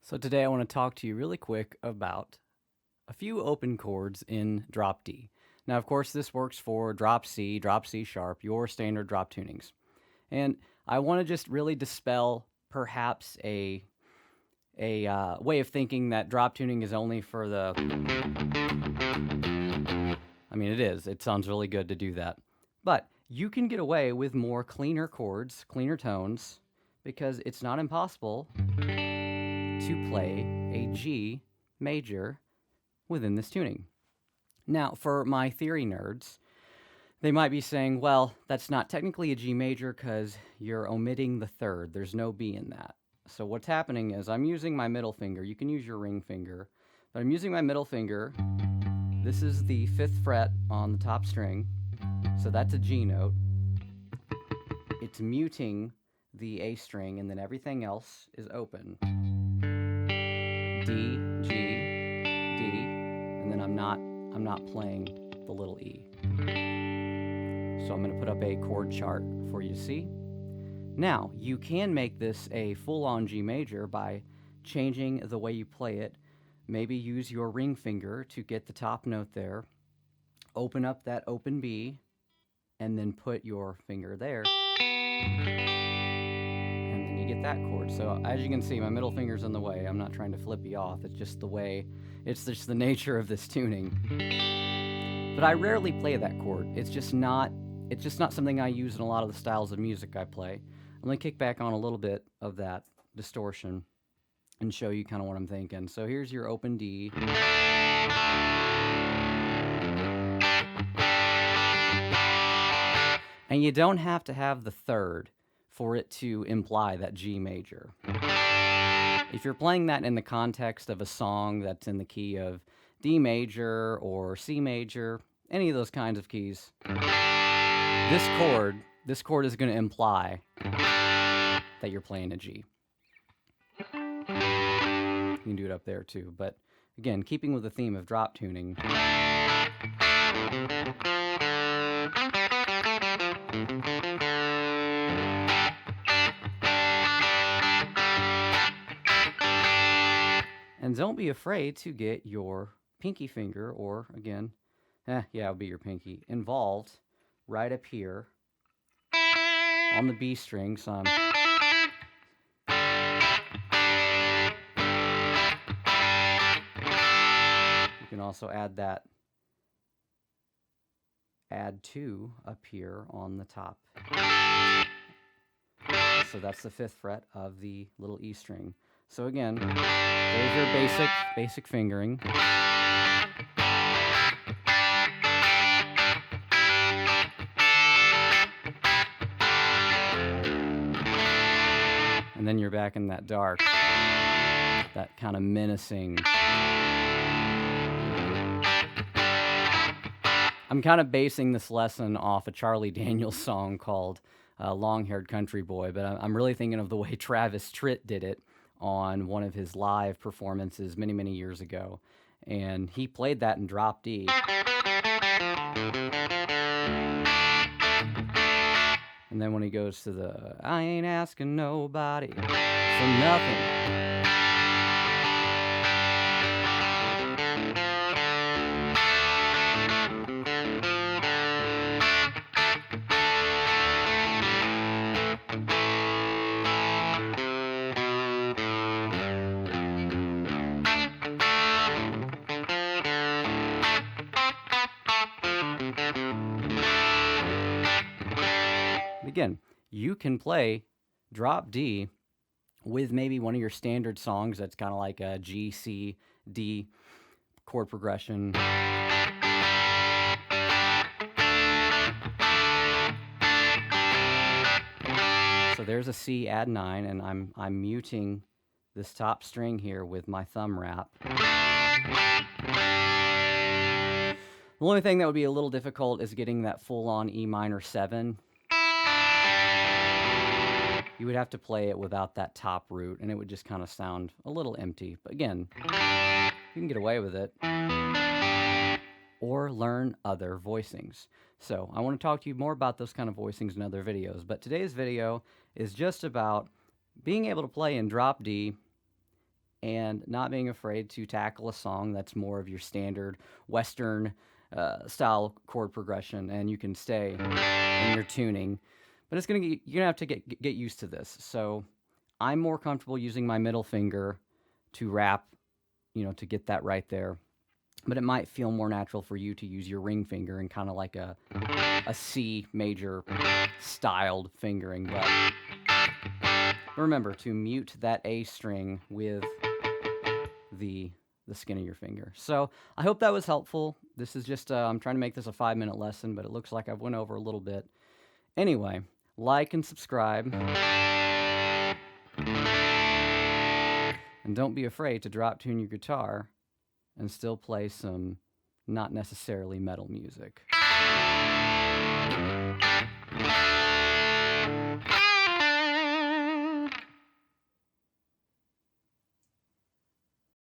So today I want to talk to you really quick about a few open chords in drop D. Now, of course, this works for drop C sharp, your standard drop tunings. And I want to just really dispel perhaps a way of thinking that drop tuning is only for the... I mean, it is. It sounds really good to do that. But you can get away with more cleaner chords, cleaner tones, because it's not impossible to play a G major within this tuning. Now, for my theory nerds, they might be saying, well, that's not technically a G major because you're omitting the third. There's no B in that. So what's happening is I'm using my middle finger. You can use your ring finger, but I'm using my middle finger. This is the 5th fret on the top string, so that's a G note. It's muting the A string, and then everything else is open. D, G, D, and then I'm not playing the little E. So I'm going to put up a chord chart for you to see. Now, you can make this a full-on G major by changing the way you play it. Maybe use your ring finger to get the top note there. Open up that open B, and then put your finger there. And then you get that chord. So as you can see, my middle finger's in the way. I'm not trying to flip you off. It's just the way, it's just the nature of this tuning. But I rarely play that chord. It's just not something I use in a lot of the styles of music I play. I'm going to kick back on a little bit of that distortion and show you kind of what I'm thinking. So here's your open D. And you don't have to have the third for it to imply that G major. If you're playing that in the context of a song that's in the key of D major or C major, any of those kinds of keys, this chord is going to imply that you're playing a G. You can do it up there too, but again, keeping with the theme of drop tuning. And don't be afraid to get your pinky finger, or again, it'll be your pinky, involved right up here on the B string. So you can also add that add 2 up here on the top. So that's the 5th fret of the little E string. So again, there's your basic fingering. And then you're back in that dark, that kind of menacing. I'm kind of basing this lesson off a Charlie Daniels song called Long-Haired Country Boy, but I'm really thinking of the way Travis Tritt did it on one of his live performances many, many years ago. And he played that in drop D. And then when he goes to the, I ain't asking nobody for nothing. Again, you can play drop D with maybe one of your standard songs that's kind of like a G, C, D chord progression. So there's a C, add 9, and I'm muting this top string here with my thumb wrap. The only thing that would be a little difficult is getting that full-on E minor 7. You would have to play it without that top root, and it would just kind of sound a little empty. But again, you can get away with it. Or learn other voicings. So I want to talk to you more about those kind of voicings in other videos, but today's video is just about being able to play in drop D and not being afraid to tackle a song that's more of your standard Western style chord progression, and you can stay in your tuning. But you're gonna have to get used to this. So I'm more comfortable using my middle finger to wrap, to get that right there. But it might feel more natural for you to use your ring finger and kind of like a C major styled fingering. But remember to mute that A string with the skin of your finger. So I hope that was helpful. This is just I'm trying to make this a 5-minute lesson, but it looks like I've went over a little bit. Anyway, like and subscribe. And don't be afraid to drop tune your guitar and still play some not necessarily metal music.